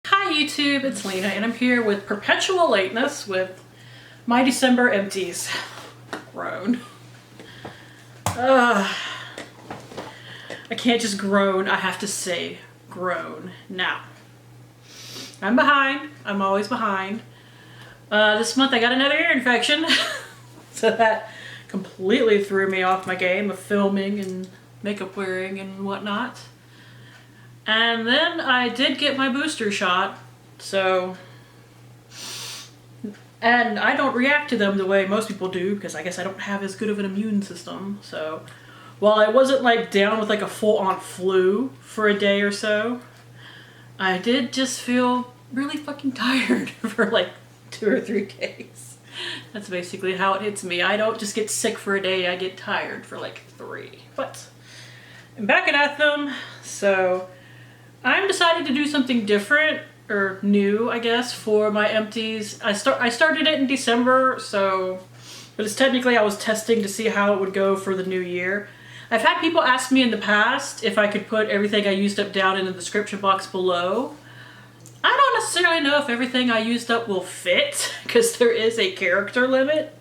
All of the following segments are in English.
Hi YouTube, it's Lena and I'm here with perpetual lateness with my December empties. Groan. I can't just groan, I have to say groan. Now, I'm behind. I'm always behind. This month I got another ear infection. So that completely threw me off my game of filming and makeup wearing and whatnot. And then I did get my booster shot, so, and I don't react to them the way most people do because I guess I don't have as good of an immune system. So while I wasn't like down with like a full-on flu for a day or so, I did just feel really fucking tired for like 2 or 3 days. That's basically how it hits me. I don't just get sick for a day, I get tired for like 3. But I'm back at them, so I'm deciding to do something different, or new, I guess, for my empties. I started it in December, so, but it's technically I was testing to see how it would go for the new year. I've had people ask me in the past if I could put everything I used up down in the description box below. I don't necessarily know if everything I used up will fit, because there is a character limit.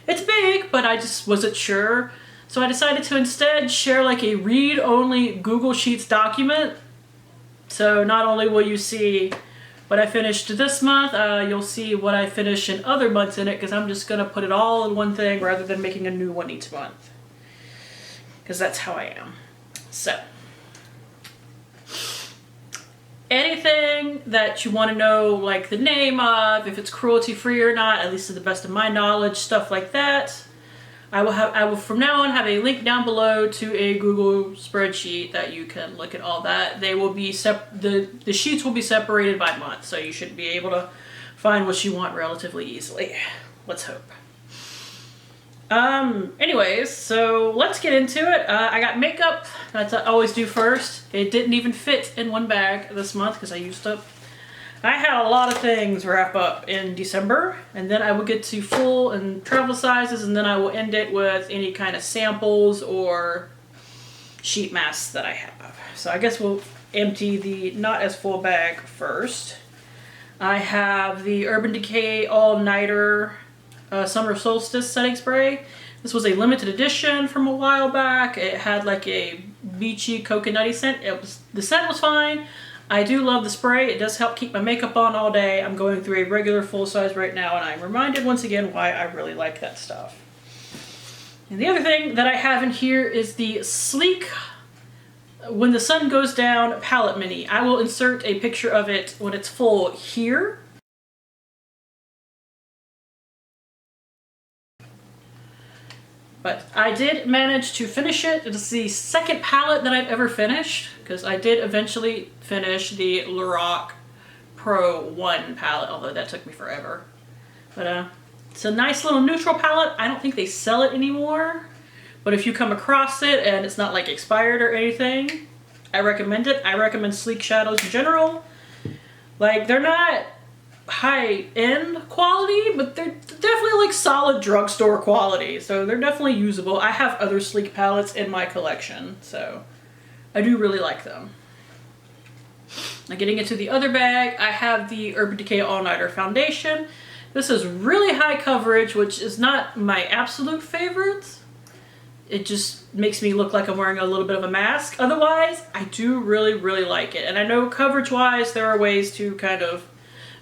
It's big, but I just wasn't sure. So I decided to instead share like a read-only Google Sheets document. So not only will you see what I finished this month, you'll see what I finished in other months in it, because I'm just going to put it all in one thing rather than making a new one each month. Because that's how I am. So, anything that you want to know, like the name of, if it's cruelty-free or not, at least to the best of my knowledge, stuff like that, I will from now on have a link down below to a Google spreadsheet that you can look at all that. They will be the sheets will be separated by month, so you should be able to find what you want relatively easily. Let's hope. Anyways, so let's get into it. I got makeup. That's what I always do first. It didn't even fit in one bag this month because I used up. I had a lot of things wrap up in December, and then I will get to full and travel sizes, and then I will end it with any kind of samples or sheet masks that I have. So I guess we'll empty the not as full bag first. I have the Urban Decay All Nighter Summer Solstice Setting Spray. This was a limited edition from a while back. It had like a beachy coconutty scent. The scent was fine. I do love the spray. It does help keep my makeup on all day. I'm going through a regular full size right now, and I'm reminded once again why I really like that stuff. And the other thing that I have in here is the Sleek When the Sun Goes Down Palette Mini. I will insert a picture of it when it's full here. But I did manage to finish it. It's the second palette that I've ever finished, because I did eventually finish the Lorac Pro 1 palette, although that took me forever. But it's a nice little neutral palette. I don't think they sell it anymore, but if you come across it and it's not like expired or anything, I recommend it. I recommend Sleek shadows in general. Like, they're not high-end quality, but they're definitely like solid drugstore quality, so they're definitely usable. I have other Sleek palettes in my collection, so I do really like them. Now, getting into the other bag, I have the Urban Decay All Nighter Foundation. This is really high coverage, which is not my absolute favorite. It just makes me look like I'm wearing a little bit of a mask. Otherwise, I do really, really like it. And I know coverage-wise, there are ways to kind of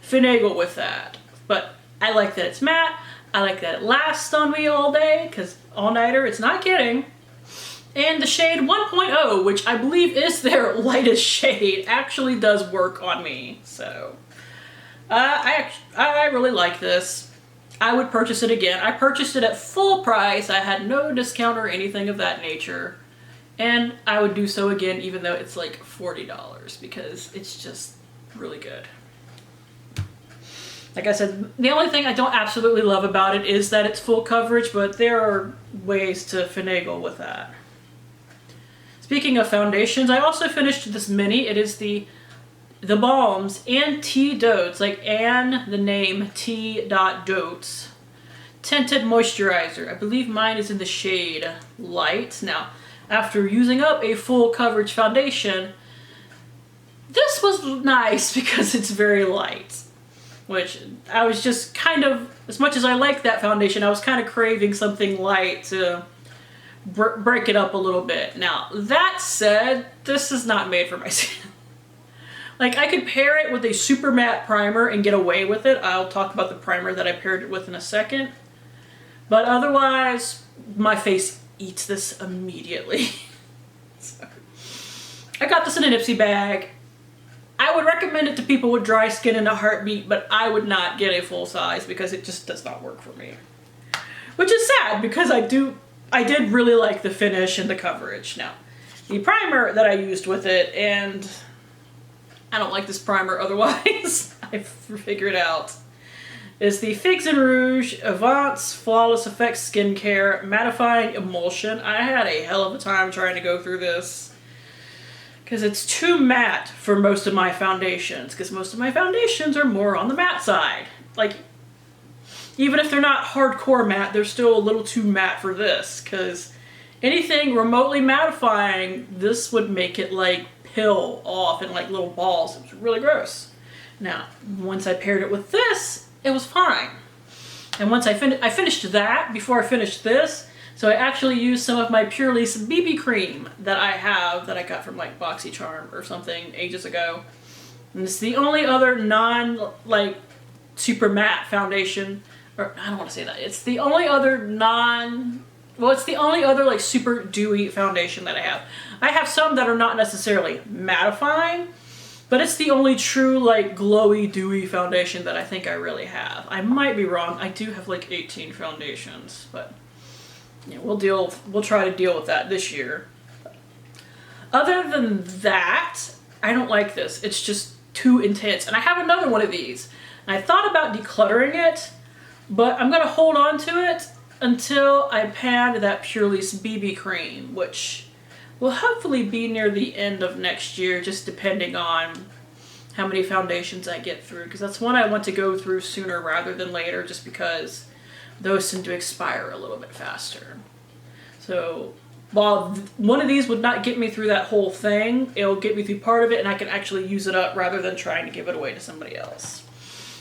finagle with that, but I like that it's matte. I like that it lasts on me all day, because all-nighter, it's not kidding. And the shade 1.0, which I believe is their lightest shade, actually does work on me. So I really like this. I would purchase it again. I purchased it at full price. I had no discount or anything of that nature, and I would do so again even though it's like $40, because it's just really good. Like I said, the only thing I don't absolutely love about it is that it's full coverage, but there are ways to finagle with that. Speaking of foundations, I also finished this mini. It is the Balm's Antidotes, like the name T.Dotes Tinted Moisturizer. I believe mine is in the shade Light. Now, after using up a full coverage foundation, This was nice because it's very light, which I was just kind of, as much as I like that foundation, I was kind of craving something light to break it up a little bit. Now, that said, this is not made for my skin. Like, I could pair it with a super matte primer and get away with it. I'll talk about the primer that I paired it with in a second. But otherwise, my face eats this immediately. So, I got this in an Ipsy bag. I would recommend it to people with dry skin in a heartbeat, but I would not get a full size because it just does not work for me. Which is sad because I did really like the finish and the coverage. Now, the primer that I used with it, and I don't like this primer otherwise, I figured out, is the Figs and Rouge Avant's Flawless Effects Skincare Mattifying Emulsion. I had a hell of a time trying to go through this because it's too matte for most of my foundations, because most of my foundations are more on the matte side. Like, even if they're not hardcore matte, they're still a little too matte for this, because anything remotely mattifying, this would make it like peel off in like little balls. It was really gross. Now, once I paired it with this, it was fine. And once I finished that before I finished this, so I actually used some of my Purely's BB cream that I have, that I got from like BoxyCharm or something ages ago. And it's the only other like super matte foundation, or I don't want to say that. It's the only other it's the only other like super dewy foundation that I have. I have some that are not necessarily mattifying, but it's the only true like glowy, dewy foundation that I think I really have. I might be wrong. I do have like 18 foundations, but yeah, we'll try to deal with that this year. Other than that, I don't like this. It's just too intense. And I have another one of these. And I thought about decluttering it, but I'm gonna hold on to it until I pan that Purely's BB cream, which will hopefully be near the end of next year, just depending on how many foundations I get through, because that's one I want to go through sooner rather than later, just because those tend to expire a little bit faster. So while one of these would not get me through that whole thing, it'll get me through part of it and I can actually use it up rather than trying to give it away to somebody else.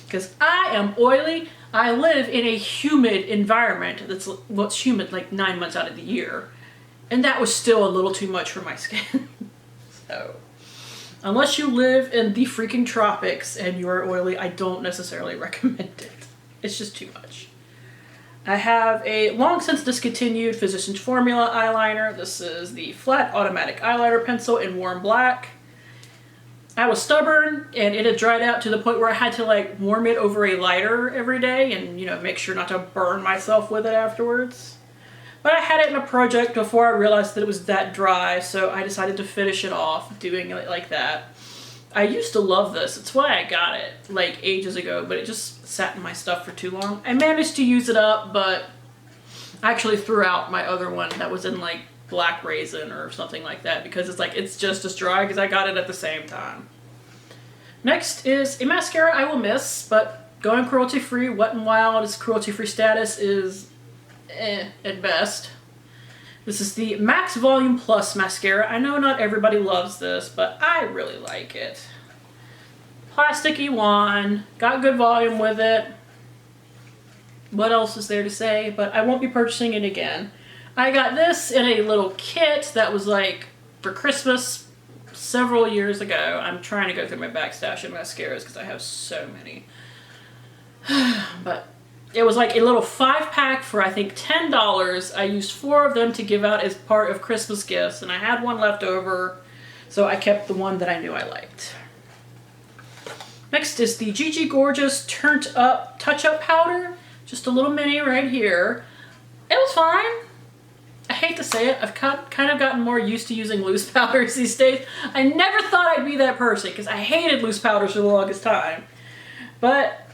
Because I am oily. I live in a humid environment what's humid like 9 months out of the year. And that was still a little too much for my skin. So, unless you live in the freaking tropics and you are oily, I don't necessarily recommend it. It's just too much. I have a long since discontinued Physicians Formula eyeliner. This is the flat automatic eyeliner pencil in warm black. I was stubborn and it had dried out to the point where I had to like warm it over a lighter every day and, you know, make sure not to burn myself with it afterwards. But I had it in a project before I realized that it was that dry, so I decided to finish it off doing it like that. I used to love this. It's why I got it like ages ago, but it just sat in my stuff for too long. I managed to use it up, but I actually threw out my other one that was in like black raisin or something like that, because it's like it's just as dry because I got it at the same time. Next is a mascara I will miss, but going cruelty free. Wet n Wild, its cruelty free status is at best. This is the Max Volume Plus mascara. I know not everybody loves this, but I really like it. Plasticky wand, got good volume with it. What else is there to say? But I won't be purchasing it again. I got this in a little kit that was like for Christmas several years ago. I'm trying to go through my back stash of mascaras because I have so many. But it was like a little 5-pack for I think $10. I used 4 of them to give out as part of Christmas gifts, and I had one left over, so I kept the one that I knew I liked. Next is the Gigi Gorgeous Turnt Up Touch-Up Powder. Just a little mini right here. It was fine. I hate to say it, I've kind of gotten more used to using loose powders these days. I never thought I'd be that person, because I hated loose powders for the longest time. But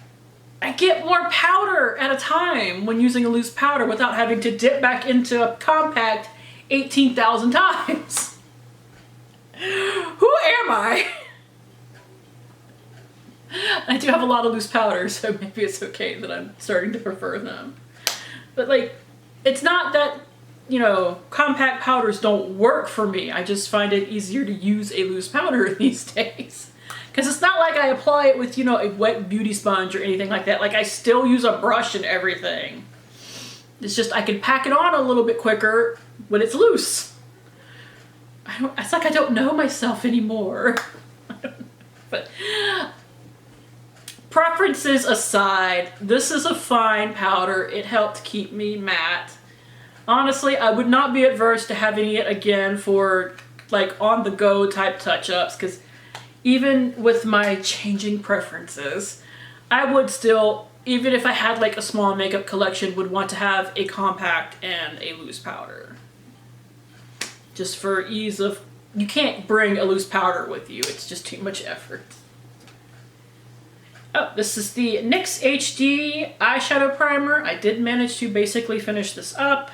I get more powder at a time when using a loose powder without having to dip back into a compact 18,000 times. Who am I? I do have a lot of loose powder, so maybe it's okay that I'm starting to prefer them. But like, it's not that you know, compact powders don't work for me. I just find it easier to use a loose powder these days. Because it's not like I apply it with, you know, a wet beauty sponge or anything like that. Like, I still use a brush and everything. It's just I can pack it on a little bit quicker when it's loose. It's like I don't know myself anymore. But preferences aside, this is a fine powder. It helped keep me matte. Honestly, I would not be adverse to having it again for like on-the-go type touch-ups, because even with my changing preferences, I would still, even if I had like a small makeup collection, would want to have a compact and a loose powder. Just for ease of, you can't bring a loose powder with you. It's just too much effort. Oh, this is the NYX HD Eyeshadow Primer. I did manage to basically finish this up.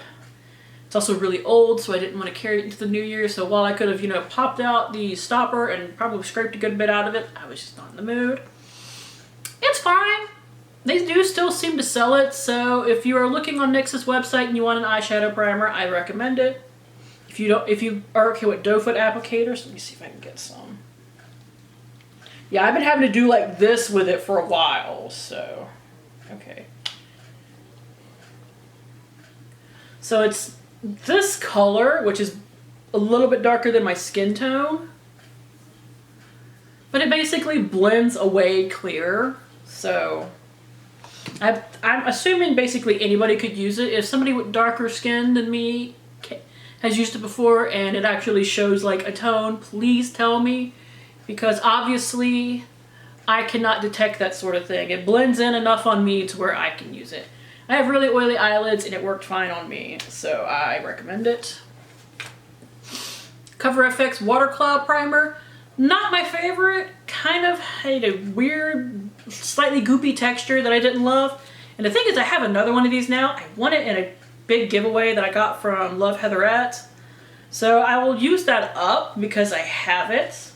It's also really old, so I didn't want to carry it into the new year. So while I could have, you know, popped out the stopper and probably scraped a good bit out of it, I was just not in the mood. It's fine. They do still seem to sell it, so if you are looking on NYX's website and you want an eyeshadow primer, I recommend it. If you are okay with doe foot applicators, let me see if I can get some. Yeah, I've been having to do like this with it for a while, so okay. So it's this color, which is a little bit darker than my skin tone, but it basically blends away clear. So I'm assuming basically anybody could use it. If somebody with darker skin than me has used it before and it actually shows like a tone, please tell me, because obviously I cannot detect that sort of thing. It blends in enough on me to where I can use it. I have really oily eyelids and it worked fine on me, so I recommend it. Cover FX Water Cloud Primer. Not my favorite. Kind of had a weird, slightly goopy texture that I didn't love. And the thing is, I have another one of these now. I won it in a big giveaway that I got from Love Heatherette. So I will use that up because I have it.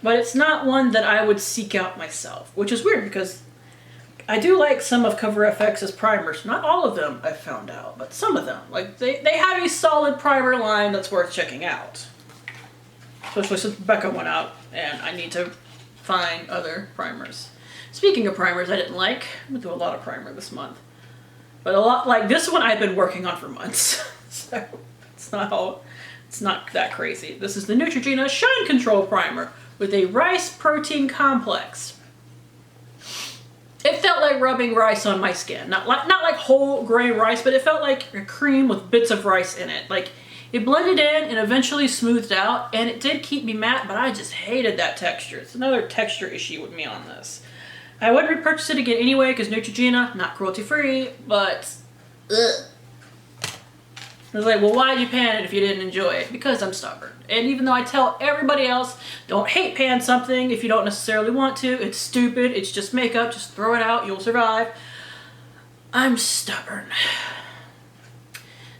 But it's not one that I would seek out myself, which is weird because I do like some of Cover FX's primers. Not all of them, I've found out, but some of them. Like, they have a solid primer line that's worth checking out. Especially since Becca went out, and I need to find other primers. Speaking of primers I didn't like, I'm gonna do a lot of primer this month. But a lot, like this one I've been working on for months. So, it's not that crazy. This is the Neutrogena Shine Control Primer with a rice protein complex. It felt like rubbing rice on my skin. Not like whole grain rice, but it felt like a cream with bits of rice in it. Like, it blended in and eventually smoothed out, and it did keep me matte, but I just hated that texture. It's another texture issue with me on this. I would repurchase it again anyway, because Neutrogena, not cruelty-free, but ugh. I was like, well, why'd you pan it if you didn't enjoy it? Because I'm stubborn. And even though I tell everybody else, don't hate pan something if you don't necessarily want to, it's stupid, it's just makeup, just throw it out, you'll survive. I'm stubborn.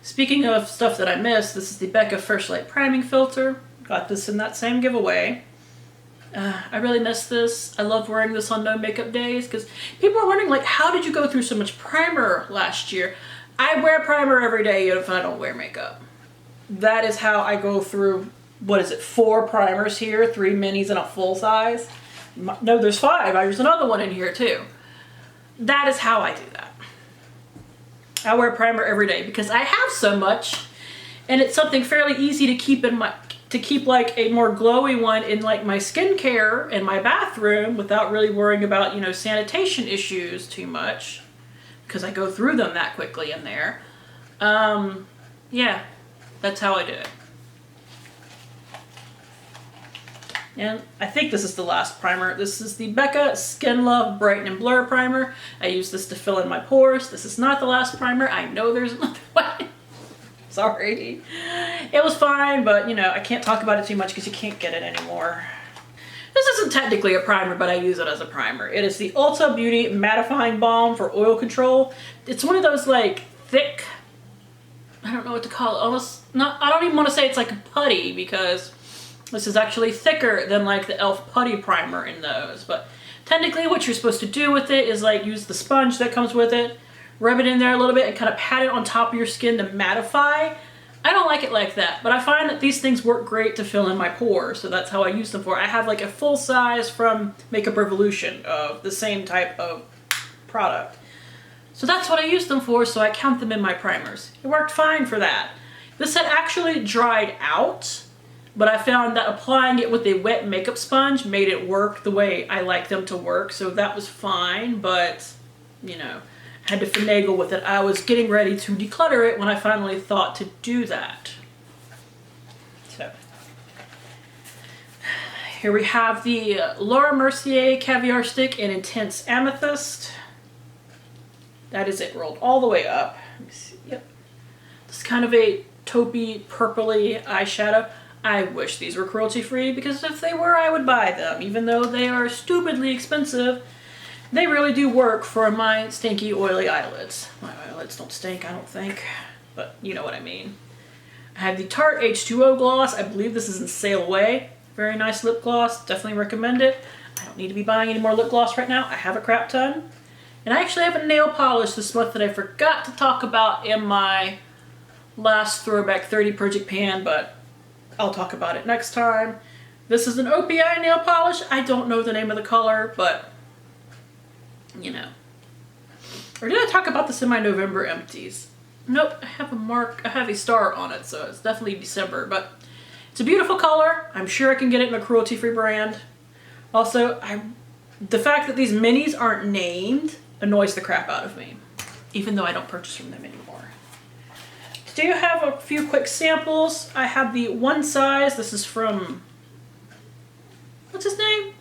Speaking of stuff that I missed, this is the Becca First Light Priming Filter. Got this in that same giveaway. I really miss this. I love wearing this on no makeup days, because people are wondering, like, how did you go through so much primer last year? I wear primer every day even if I don't wear makeup. That is how I go through, what is it, 4 primers here, 3 minis and a full size. No, there's 5. There's another one in here too. That is how I do that. I wear primer every day because I have so much, and it's something fairly easy to keep in my, like a more glowy one in like my skincare in my bathroom without really worrying about, you know, sanitation issues too much, because I go through them that quickly in there. Yeah, that's how I do it. And I think this is the last primer. This is the Becca Skin Love Brighten and Blur Primer. I use this to fill in my pores. This is not the last primer. I know there's another one. Sorry. It was fine, but you know, I can't talk about it too much because you can't get it anymore. This isn't technically a primer, but I use it as a primer. It is the Ulta Beauty Mattifying Balm for oil control. It's one of those like thick, I don't know what to call it, almost not, I don't even want to say it's like a putty, because this is actually thicker than like the e.l.f. putty primer in those. But technically what you're supposed to do with it is like use the sponge that comes with it, rub it in there a little bit and kind of pat it on top of your skin to mattify. I don't like it like that, but I find that these things work great to fill in my pores, so that's how I use them for. I have like a full size from Makeup Revolution of the same type of product. So that's what I use them for, so I count them in my primers. It worked fine for that. This had actually dried out, but I found that applying it with a wet makeup sponge made it work the way I like them to work, so that was fine, but, you know, I had to finagle with it. I was getting ready to declutter it when I finally thought to do that. So, here we have the Laura Mercier Caviar Stick in Intense Amethyst. That is it rolled all the way up. Let me see. Yep. It's kind of a taupey, purpley eyeshadow. I wish these were cruelty-free, because if they were, I would buy them. Even though they are stupidly expensive, they really do work for my stinky, oily eyelids. My eyelids don't stink, I don't think, but you know what I mean. I have the Tarte H2o Gloss. I believe this is in Sail Away. Very nice lip gloss. Definitely recommend it. I don't need to be buying any more lip gloss right now. I have a crap ton. And I actually have a nail polish this month that I forgot to talk about in my last Throwback 30 Project Pan, but I'll talk about it next time. This is an Opi nail polish. I don't know the name of the color, but you know. Or did I talk about this in my November empties? Nope, I have a mark, I have a star on it, so it's definitely December, but it's a beautiful color. I'm sure I can get it in a cruelty-free brand. Also, the fact that these minis aren't named annoys the crap out of me, even though I don't purchase from them anymore. Do you have a few quick samples? I have the one size. This is from, what's his name?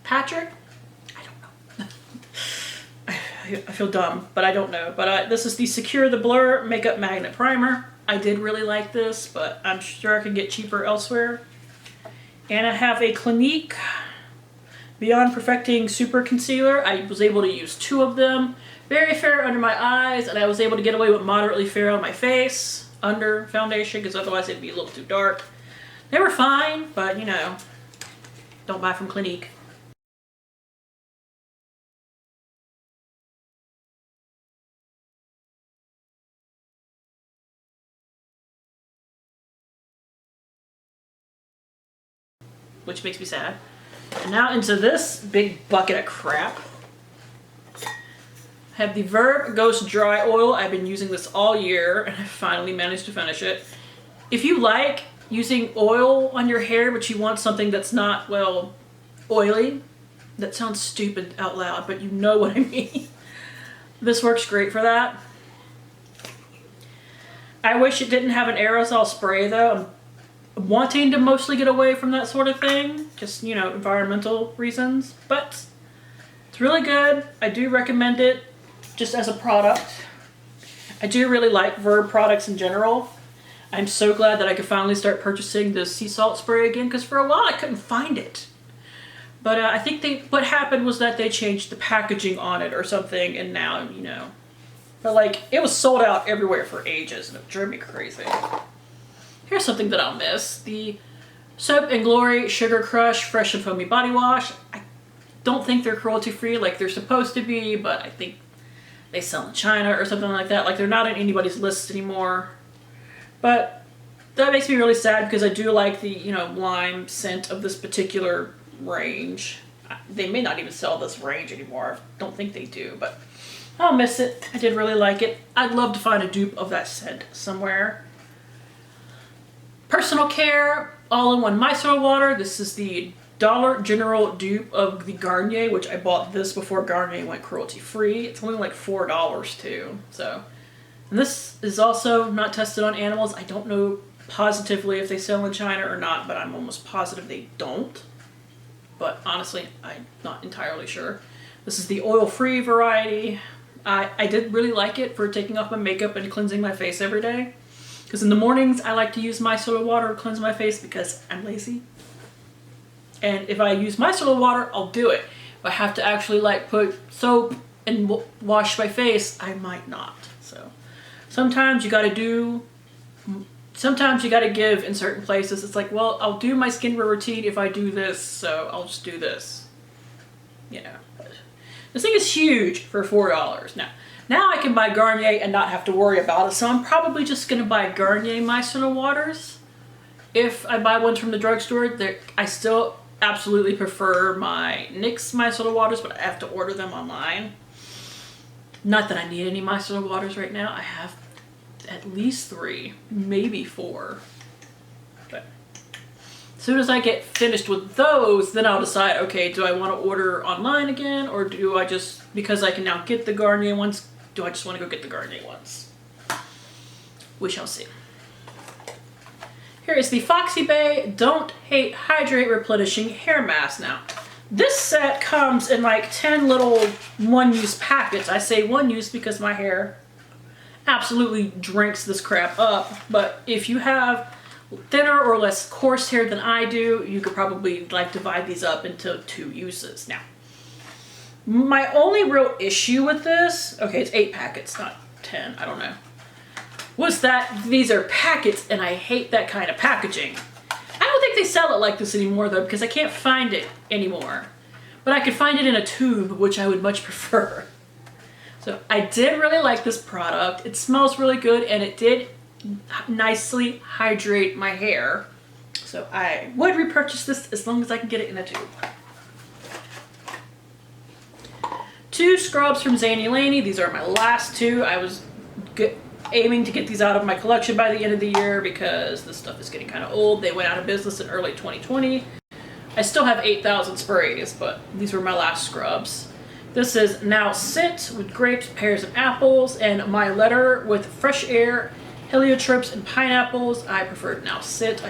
Patrick? I don't know. I feel dumb, but I don't know. But this is the Secure the Blur Makeup Magnet Primer. I did really like this, but I'm sure I could get cheaper elsewhere. And I have a Clinique Beyond Perfecting Super Concealer. I was able to use 2 of them. Very fair under my eyes, and I was able to get away with moderately fair on my face under foundation, because otherwise it'd be a little too dark. They were fine, but you know, don't buy from Clinique. Which makes me sad. And now into this big bucket of crap. I have the Verb Ghost Dry Oil. I've been using this all year, and I finally managed to finish it. If you like using oil on your hair, but you want something that's not, well, oily, that sounds stupid out loud, but you know what I mean. This works great for that. I wish it didn't have an aerosol spray though. I'm wanting to mostly get away from that sort of thing, just, you know, environmental reasons, but it's really good. I do recommend it just as a product. I do really like Verb products in general. I'm so glad that I could finally start purchasing the sea salt spray again, because for a while I couldn't find it. But I think what happened was that they changed the packaging on it or something, and now, you know. But like, it was sold out everywhere for ages, and it drove me crazy. Here's something that I'll miss. The Soap and Glory Sugar Crush Fresh and Foamy Body Wash. I don't think they're cruelty-free like they're supposed to be, but I think they sell in China or something like that. Like, they're not on anybody's list anymore. But that makes me really sad, because I do like the, you know, lime scent of this particular range. They may not even sell this range anymore. I don't think they do, but I'll miss it. I did really like it. I'd love to find a dupe of that scent somewhere. Personal Care All-in-One Micellar Water. This is the Dollar General dupe of the Garnier, which I bought this before Garnier went cruelty-free. It's only like $4 too. So, and this is also not tested on animals. I don't know positively if they sell in China or not, but I'm almost positive they don't. But honestly, I'm not entirely sure. This is the oil-free variety. I did really like it for taking off my makeup and cleansing my face every day. Because in the mornings, I like to use micellar water to cleanse my face because I'm lazy. And if I use micellar water, I'll do it. If I have to actually like put soap and wash my face, I might not. So sometimes you gotta give in certain places. It's like, well, I'll do my skincare routine if I do this, so I'll just do this. You know. This thing is huge for $4. Now I can buy Garnier and not have to worry about it, so I'm probably just gonna buy Garnier micellar waters. If I buy ones from the drugstore, I still absolutely prefer my NYX micellar waters, but I have to order them online. Not that I need any micellar waters right now. I have at least 3, maybe 4. But as soon as I get finished with those, then I'll decide, okay, do I want to order online again, or do I just, because I can now get the Garnier ones, do I just want to go get the Garnier ones? We shall see. Here is the Foxy Bay Don't Hate Hydrate Replenishing Hair Mask. Now, this set comes in like 10 little one-use packets. I say one-use because my hair absolutely drinks this crap up. But if you have thinner or less coarse hair than I do, you could probably like divide these up into 2 uses. Now, my only real issue with this, okay, it's 8 packets, not 10, I don't know, was that these are packets and I hate that kind of packaging. I don't think they sell it like this anymore though, because I can't find it anymore. But I could find it in a tube, which I would much prefer. So I did really like this product. It smells really good and it did nicely hydrate my hair. So I would repurchase this as long as I can get it in a tube. 2 scrubs from Zany Laney. These are my last 2. I was aiming to get these out of my collection by the end of the year because this stuff is getting kind of old. They went out of business in early 2020. I still have 8,000 sprays, but these were my last scrubs. This is Now Scent with grapes, pears, and apples, and My Letter with fresh air, heliotropes, and pineapples. I preferred Now Scent.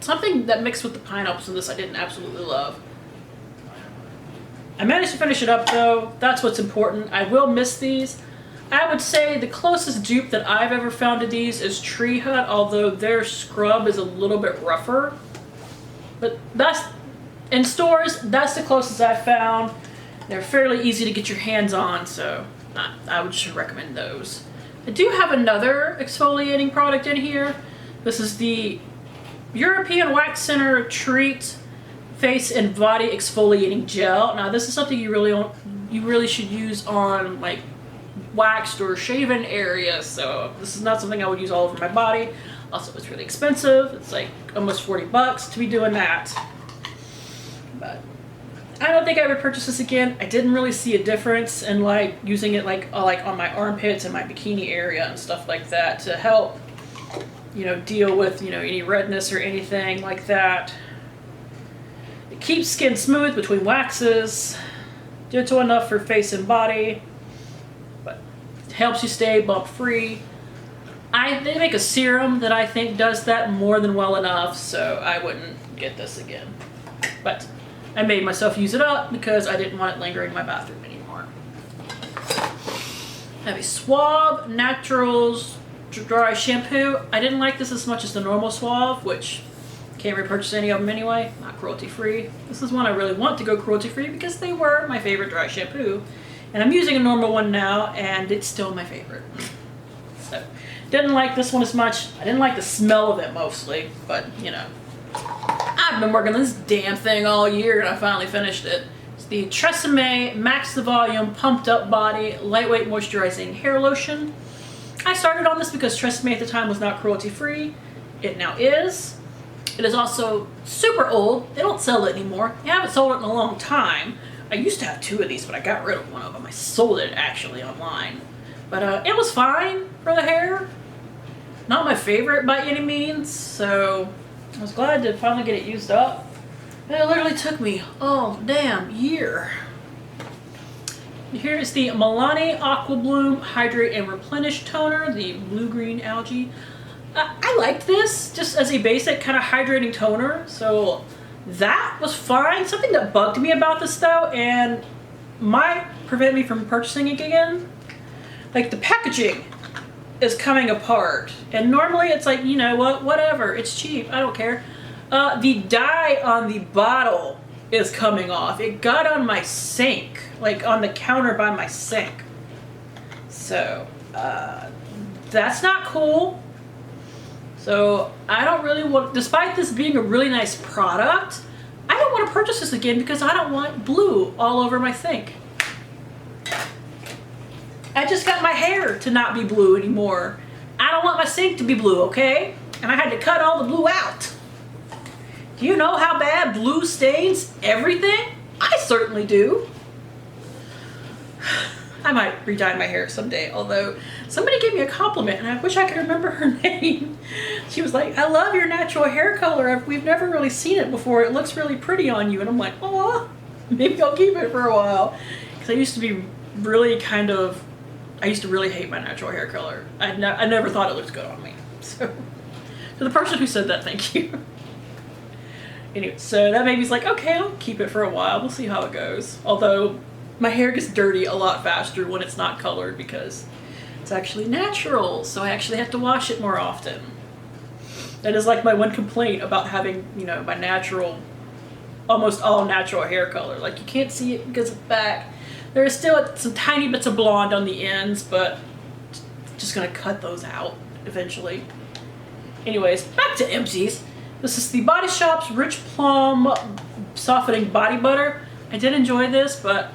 Something that mixed with the pineapples in this I didn't absolutely love. I managed to finish it up though. That's what's important. I will miss these. I would say the closest dupe that I've ever found to these is Tree Hut, although their scrub is a little bit rougher. But that's, in stores, that's the closest I've found. They're fairly easy to get your hands on, so I would just recommend those. I do have another exfoliating product in here. This is the European Wax Center Treat Face and Body Exfoliating Gel. Now this is something you really should use on like waxed or shaven areas, so this is not something I would use all over my body. Also, it's really expensive. It's like almost 40 bucks to be doing that. But I don't think I would purchase this again. I didn't really see a difference in like using it like on my armpits and my bikini area and stuff like that to help, you know, deal with, you know, any redness or anything like that. It keeps skin smooth between waxes, gentle enough for face and body, but it helps you stay bump free. They make a serum that I think does that more than well enough, so I wouldn't get this again. But I made myself use it up because I didn't want it lingering in my bathroom anymore. I have a Swab Naturals Dry Shampoo. I didn't like this as much as the normal Swab, which can't repurchase any of them anyway, not cruelty free. This is one I really want to go cruelty free because they were my favorite dry shampoo. And I'm using a normal one now and it's still my favorite. So, didn't like this one as much. I didn't like the smell of it mostly, but you know. I've been working on this damn thing all year and I finally finished it. It's the Tresemme Max the Volume Pumped Up Body Lightweight Moisturizing Hair Lotion. I started on this because Tresemme at the time was not cruelty free. It now is. It is also super old. They don't sell it anymore. They haven't sold it in a long time. I used to have 2 of these, but I got rid of one of them. I sold it actually online. But it was fine for the hair. Not my favorite by any means, so I was glad to finally get it used up. It literally took me all damn year. Here is the Milani Aqua Bloom Hydrate and Replenish Toner, the blue-green algae. I liked this just as a basic kind of hydrating toner, so that was fine. Something that bugged me about this though, and might prevent me from purchasing it again, like the packaging is coming apart. And normally it's like, you know what, whatever, it's cheap, I don't care. The dye on the bottle is coming off. It got on my sink, like on the counter by my sink. So, that's not cool. So, I don't really want, despite this being a really nice product, I don't want to purchase this again because I don't want blue all over my sink. I just got my hair to not be blue anymore. I don't want my sink to be blue, okay? And I had to cut all the blue out. Do you know how bad blue stains everything? I certainly do. I might re-dye my hair someday, although somebody gave me a compliment and I wish I could remember her name. She was like, I love your natural hair color. We've never really seen it before. It looks really pretty on you. And I'm like, oh, maybe I'll keep it for a while. Because I used to be really I used to really hate my natural hair color. I never thought it looked good on me. So, to the person who said that, thank you. Anyway, so that baby's like, okay, I'll keep it for a while. We'll see how it goes. Although, my hair gets dirty a lot faster when it's not colored because it's actually natural. So I actually have to wash it more often. That is like my one complaint about having, you know, my natural, almost all natural hair color. Like you can't see it because it's back. There is still some tiny bits of blonde on the ends, but just gonna cut those out eventually. Anyways, back to Empties. This is the Body Shop's Rich Plum Softening Body Butter. I did enjoy this, but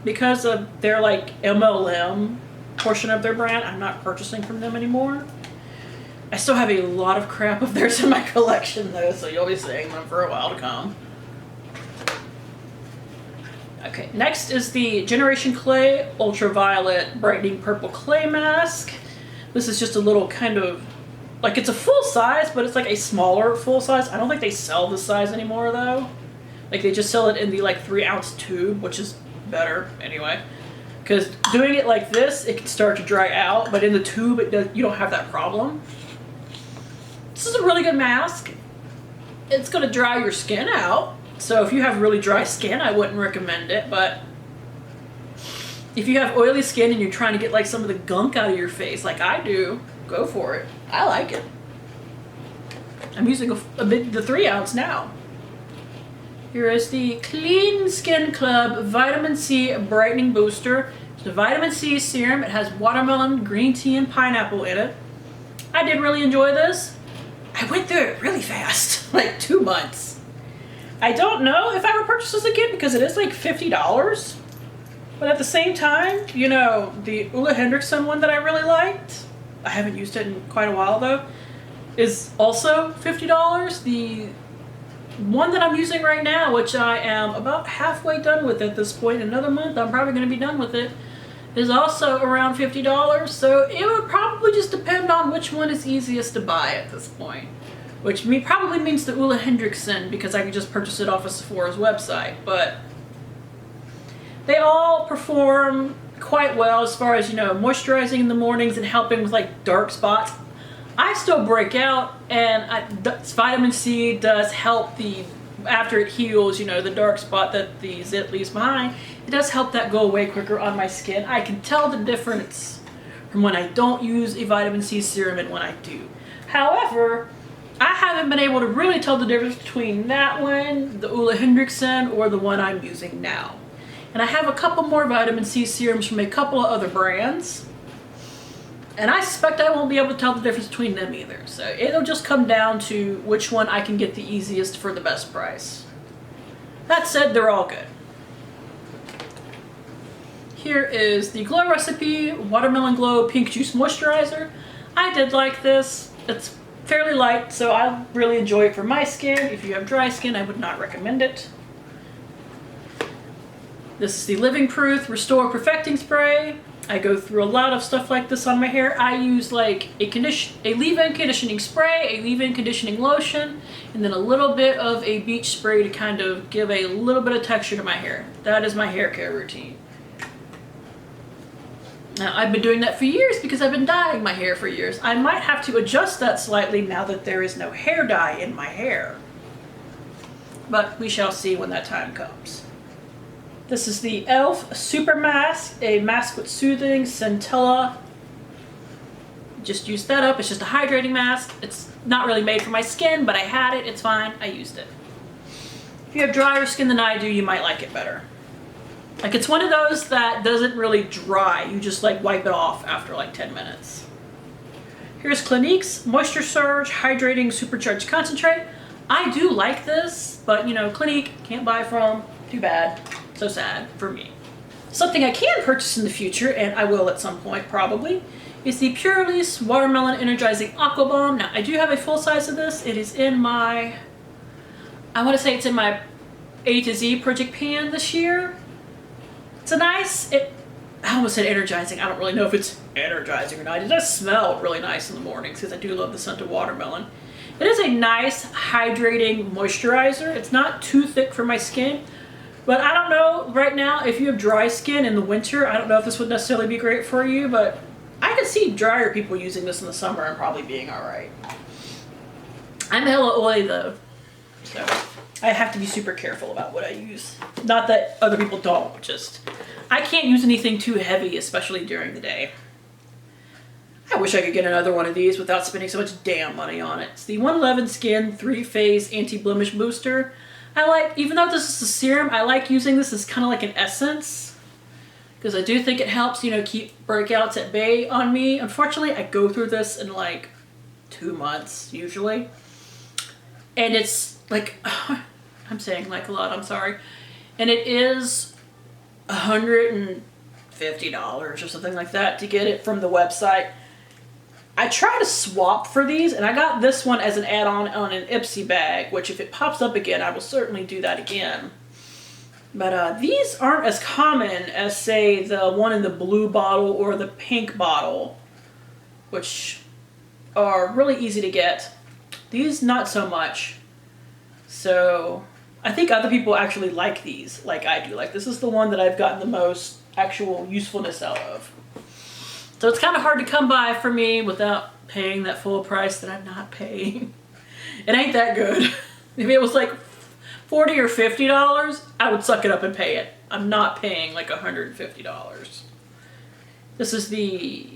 because of their like MLM portion of their brand, I'm not purchasing from them anymore. I still have a lot of crap of theirs in my collection though, so you'll be seeing them for a while to come. Okay, next is the Generation Clay Ultraviolet Brightening Purple Clay Mask. This is just a little kind of, like it's a full size, but it's like a smaller full size. I don't think they sell this size anymore though. Like they just sell it in the like 3-ounce tube, which is better anyway. Because doing it like this, it can start to dry out, but in the tube, you don't have that problem. This is a really good mask. It's gonna dry your skin out. So if you have really dry skin, I wouldn't recommend it, but if you have oily skin and you're trying to get like some of the gunk out of your face, like I do, go for it. I like it. I'm using the 3-ounce now. Here is the Clean Skin Club Vitamin C Brightening Booster. It's the Vitamin C serum. It has watermelon, green tea, and pineapple in it. I did really enjoy this. I went through it really fast, like 2 months. I don't know if I would purchase this again because it is like $50. But at the same time, you know, the Ole Henriksen one that I really liked, I haven't used it in quite a while though, is also $50. The one that I'm using right now, which I am about halfway done with at this point, another month I'm probably going to be done with it, is also around $50. So it would probably just depend on which one is easiest to buy at this point. Which probably means the Ole Henriksen because I could just purchase it off of Sephora's website. But they all perform quite well as far as, you know, moisturizing in the mornings and helping with like dark spots. I still break out, and vitamin C does help after it heals, you know, the dark spot that the zit leaves behind. It does help that go away quicker on my skin. I can tell the difference from when I don't use a vitamin C serum and when I do. However, I haven't been able to really tell the difference between that one, the Ole Henriksen, or the one I'm using now. And I have a couple more vitamin C serums from a couple of other brands. And I suspect I won't be able to tell the difference between them either. So it'll just come down to which one I can get the easiest for the best price. That said, they're all good. Here is the Glow Recipe Watermelon Glow Pink Juice Moisturizer. I did like this. It's fairly light, so I really enjoy it for my skin. If you have dry skin, I would not recommend it. This is the Living Proof Restore Perfecting Spray. I go through a lot of stuff like this on my hair. I use like a leave-in conditioning spray, a leave-in conditioning lotion, and then a little bit of a beach spray to kind of give a little bit of texture to my hair. That is my hair care routine. Now, I've been doing that for years because I've been dyeing my hair for years. I might have to adjust that slightly now that there is no hair dye in my hair. But we shall see when that time comes. This is the e.l.f. Super Mask, a mask with soothing centella. Just used that up. It's just a hydrating mask. It's not really made for my skin, but I had it. It's fine. I used it. If you have drier skin than I do, you might like it better. Like, it's one of those that doesn't really dry. You just like wipe it off after like 10 minutes. Here's Clinique's Moisture Surge Hydrating Supercharged Concentrate. I do like this, but you know, Clinique, can't buy from. Too bad. So sad for me. Something I can purchase in the future, and I will at some point probably, is the Purelisse Watermelon Energizing Aqua Bomb. Now, I do have a full size of this. It is in my, I want to say it's in my A to Z project pan this year. It's a nice, I almost said energizing. I don't really know if it's energizing or not. It does smell really nice in the mornings because I do love the scent of watermelon. It is a nice hydrating moisturizer. It's not too thick for my skin, but I don't know right now if you have dry skin in the winter. I don't know if this would necessarily be great for you, but I can see drier people using this in the summer and probably being all right. I'm hella oily though, so I have to be super careful about what I use. Not that other people don't, just I can't use anything too heavy, especially during the day. I wish I could get another one of these without spending so much damn money on it. It's the 111 Skin 3-Phase Anti-Blemish Booster. I like, even though this is a serum, I like using this as kind of like an essence, because I do think it helps, you know, keep breakouts at bay on me. Unfortunately, I go through this in like 2 months usually. And it's like, I'm saying like a lot, I'm sorry. And it is $150 or something like that to get it from the website. I try to swap for these, and I got this one as an add-on on an Ipsy bag, which if it pops up again, I will certainly do that again. But these aren't as common as, say, the one in the blue bottle or the pink bottle, which are really easy to get. These, not so much. So I think other people actually like these, like I do. Like, this is the one that I've gotten the most actual usefulness out of. So it's kind of hard to come by for me without paying that full price that I'm not paying. It ain't that good. If it was like $40 or $50, I would suck it up and pay it. I'm not paying like $150. This is the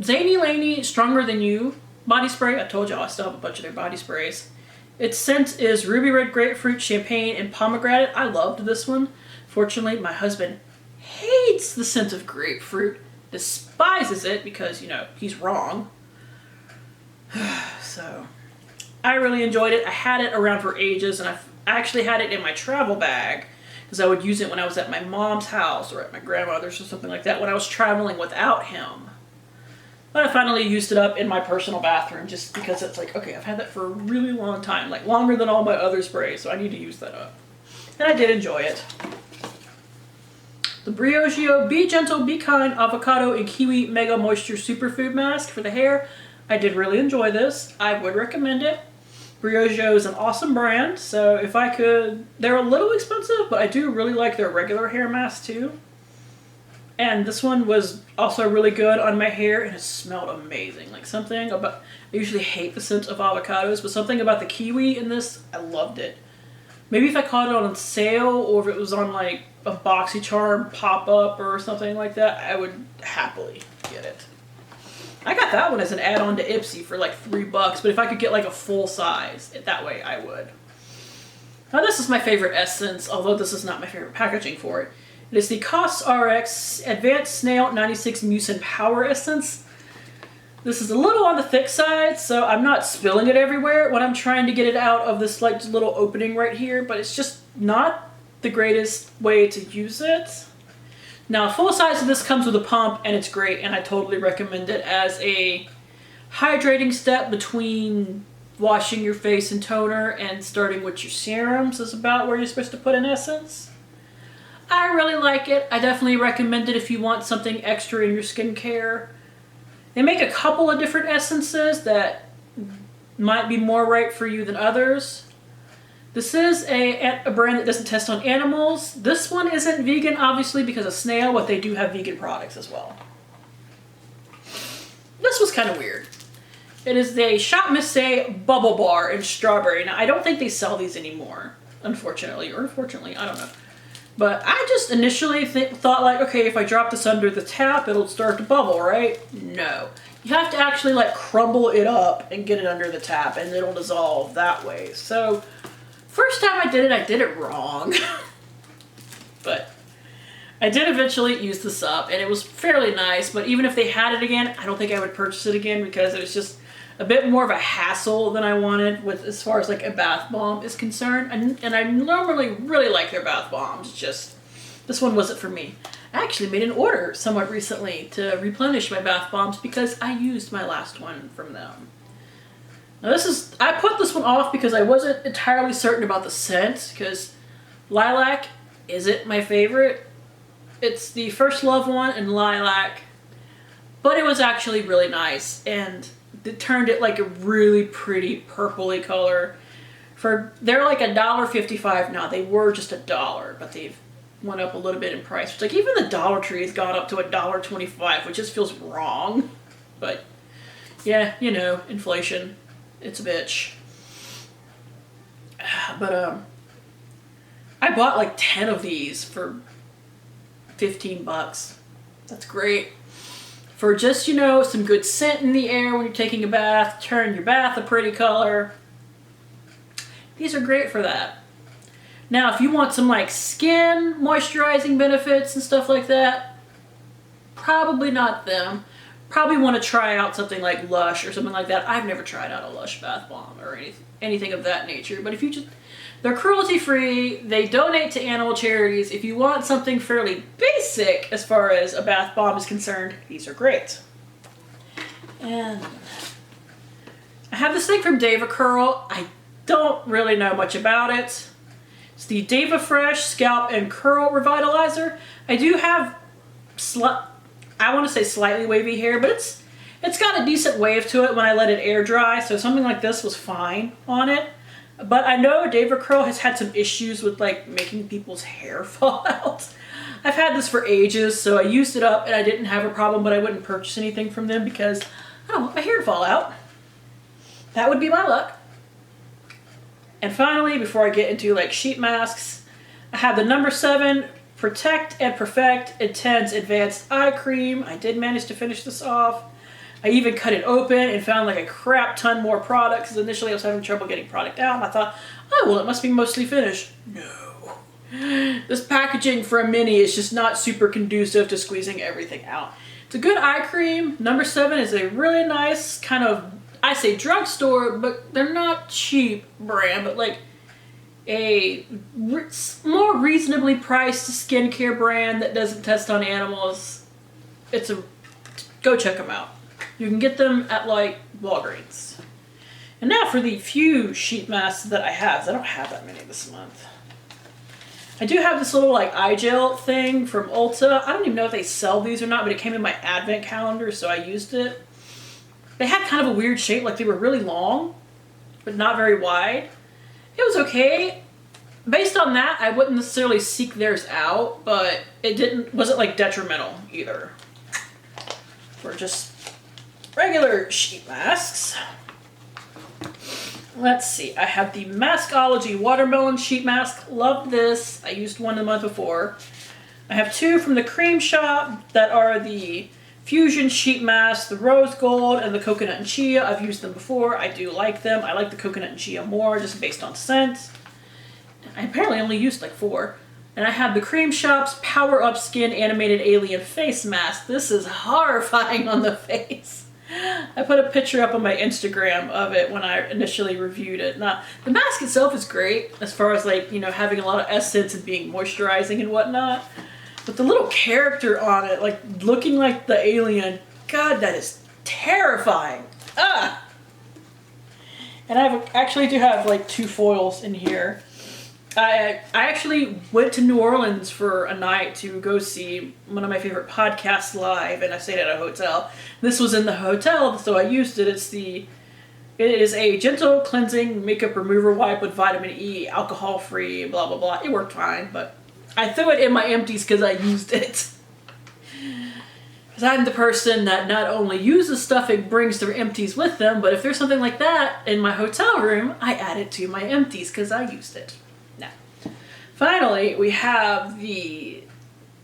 Zany Laney Stronger Than You body spray. I told y'all I still have a bunch of their body sprays. Its scent is ruby red grapefruit, champagne, and pomegranate. I loved this one. Fortunately, my husband hates the scent of grapefruit. Despises it because, you know, he's wrong. So, I really enjoyed it. I had it around for ages, and I actually had it in my travel bag because I would use it when I was at my mom's house or at my grandmother's or something like that when I was traveling without him. But I finally used it up in my personal bathroom just because it's like, okay, I've had that for a really long time, like longer than all my other sprays, so I need to use that up. And I did enjoy it. The Briogeo Be Gentle, Be Kind Avocado and Kiwi Mega Moisture Superfood Mask for the hair. I did really enjoy this. I would recommend it. Briogeo is an awesome brand, so if I could, they're a little expensive, but I do really like their regular hair mask too. And this one was also really good on my hair, and it smelled amazing. Like something about, I usually hate the scent of avocados, but something about the kiwi in this, I loved it. Maybe if I caught it on sale, or if it was on like a BoxyCharm pop-up or something like that, I would happily get it. I got that one as an add-on to Ipsy for like $3, but if I could get like a full size, that way I would. Now this is my favorite essence, although this is not my favorite packaging for it. It is the COSRX Advanced Snail 96 Mucin Power Essence. This is a little on the thick side, so I'm not spilling it everywhere when I'm trying to get it out of this like little opening right here, but it's just not the greatest way to use it. Now, a full size of this comes with a pump, and it's great, and I totally recommend it as a hydrating step between washing your face and toner and starting with your serums is about where you're supposed to put an essence. I really like it. I definitely recommend it if you want something extra in your skincare. They make a couple of different essences that might be more right for you than others. This is a brand that doesn't test on animals. This one isn't vegan, obviously, because of snail, but they do have vegan products as well. This was kind of weird. It is the Shop Missy Bubble Bar in strawberry. Now, I don't think they sell these anymore, unfortunately, or fortunately, I don't know. But I just initially thought like, okay, if I drop this under the tap, it'll start to bubble, right? No. You have to actually like crumble it up and get it under the tap, and it'll dissolve that way. So, first time I did it wrong. But I did eventually use this up, and it was fairly nice, but even if they had it again, I don't think I would purchase it again because it was just a bit more of a hassle than I wanted with as far as like a bath bomb is concerned. And I normally really like their bath bombs, just this one wasn't for me. I actually made an order somewhat recently to replenish my bath bombs because I used my last one from them. Now I put this one off because I wasn't entirely certain about the scent, because lilac isn't my favorite. It's the First Love one and lilac, but it was actually really nice, and it turned it like a really pretty purpley color. They're like $1.55 now. They were just $1, but they've went up a little bit in price. It's like even the Dollar Tree has gone up to $1.25, which just feels wrong. But yeah, you know, inflation. It's a bitch. But I bought like 10 of these for $15. That's great. For just, you know, some good scent in the air when you're taking a bath, turn your bath a pretty color. These are great for that. Now, if you want some like skin moisturizing benefits and stuff like that, probably not them. Probably want to try out something like Lush or something like that. I've never tried out a Lush bath bomb or anything of that nature. But if you just, they're cruelty free. They donate to animal charities. If you want something fairly basic as far as a bath bomb is concerned, these are great. And I have this thing from Deva Curl. I don't really know much about it. It's the Deva Fresh Scalp and Curl Revitalizer. I do have I want to say slightly wavy hair, but it's got a decent wave to it when I let it air dry, so something like this was fine on it. But I know Deva Curl has had some issues with like making people's hair fall out. I've had this for ages, so I used it up and I didn't have a problem, but I wouldn't purchase anything from them because I don't want my hair to fall out. That would be my luck. And finally, before I get into like sheet masks, I have the number 7 Protect and Perfect Intense Advanced Eye Cream. I did manage to finish this off. I even cut it open and found like a crap ton more product, because initially I was having trouble getting product out, and I thought, oh, well, it must be mostly finished. No. This packaging for a mini is just not super conducive to squeezing everything out. It's a good eye cream. Number 7 is a really nice kind of, I say drugstore, but they're not cheap brand, but like a more reasonably priced skincare brand that doesn't test on animals. Go check them out. You can get them at like Walgreens. And now for the few sheet masks that I have. I don't have that many this month. I do have this little like eye gel thing from Ulta. I don't even know if they sell these or not, but it came in my advent calendar, so I used it. They had kind of a weird shape, like they were really long, but not very wide. It was okay. Based on that, I wouldn't necessarily seek theirs out, but it wasn't like detrimental either. For just regular sheet masks. Let's see, I have the Maskology Watermelon Sheet Mask. Love this. I used one the month before. I have 2 from the Cream Shop that are the Fusion Sheet Mask, the Rose Gold and the Coconut and Chia. I've used them before. I do like them. I like the Coconut and Chia more just based on scent. I apparently only used like 4. And I have the Cream Shop's Power Up Skin Animated Alien Face Mask. This is horrifying on the face. I put a picture up on my Instagram of it when I initially reviewed it. Now, the mask itself is great as far as like, you know, having a lot of essence and being moisturizing and whatnot. But the little character on it, like looking like the alien, God, that is terrifying. Ah! And I actually do have like 2 foils in here. I actually went to New Orleans for a night to go see one of my favorite podcasts live, and I stayed at a hotel. This was in the hotel, so I used it. It is a gentle cleansing makeup remover wipe with vitamin E, alcohol-free, blah, blah, blah. It worked fine, but I threw it in my empties because I used it. Because I'm the person that not only uses stuff it brings their empties with them, but if there's something like that in my hotel room, I add it to my empties because I used it. Now, finally, we have the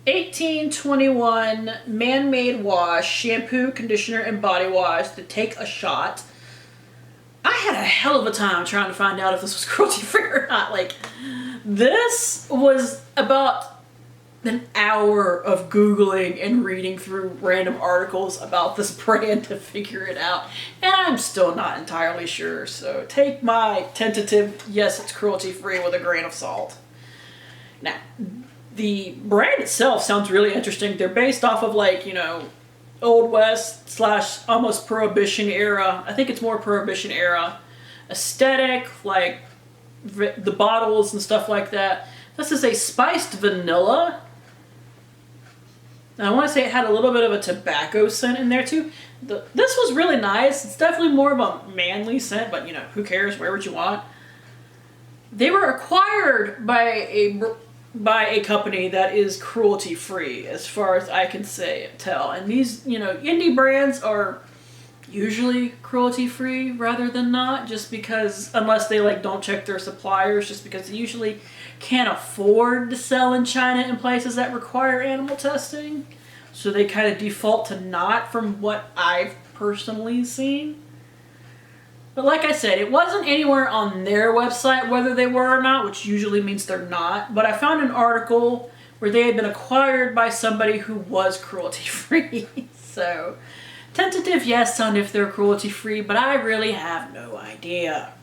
1821 Man-Made Wash Shampoo, Conditioner, and Body Wash to take a shot. I had a hell of a time trying to find out if this was cruelty-free or not. Like, this was about an hour of Googling and reading through random articles about this brand to figure it out. And I'm still not entirely sure, so take my tentative, yes, it's cruelty-free with a grain of salt. Now, The brand itself sounds really interesting. They're based off of like, you know, Old West / almost Prohibition era. I think it's more Prohibition era aesthetic, like the bottles and stuff like that. This is a spiced vanilla. And I want to say it had a little bit of a tobacco scent in there too. This was really nice. It's definitely more of a manly scent, but you know, who cares? Wear what you want. They were acquired by a company that is cruelty free, as far as I can tell. And these, you know, indie brands are usually cruelty free rather than not, just because, unless they like don't check their suppliers, just because they usually can't afford to sell in China in places that require animal testing. So they kind of default to not, from what I've personally seen. But like I said, it wasn't anywhere on their website whether they were or not, which usually means they're not. But I found an article where they had been acquired by somebody who was cruelty-free. So, tentative yes on if they're cruelty-free, but I really have no idea.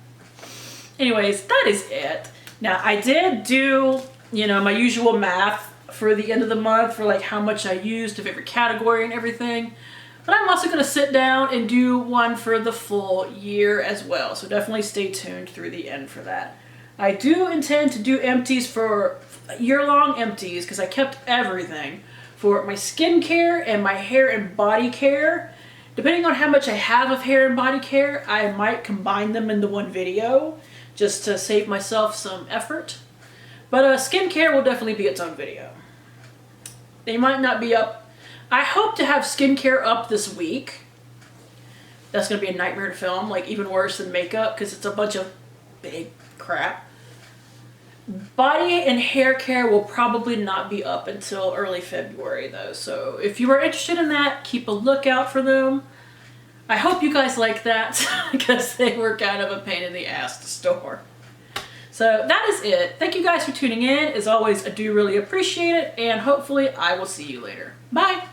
Anyways, that is it. Now, I did do, you know, my usual math for the end of the month for like how much I used of every category and everything. But I'm also going to sit down and do one for the full year as well. So definitely stay tuned through the end for that. I do intend to do empties for year-long empties because I kept everything for my skincare and my hair and body care. Depending on how much I have of hair and body care, I might combine them into one video just to save myself some effort. But skincare will definitely be its own video. They might not be up. I hope to have skincare up this week. That's going to be a nightmare to film, like even worse than makeup because it's a bunch of big crap. Body and hair care will probably not be up until early February though. So if you are interested in that, keep a lookout for them. I hope you guys like that because they were kind of a pain in the ass to store. So that is it. Thank you guys for tuning in. As always, I do really appreciate it, and hopefully I will see you later. Bye!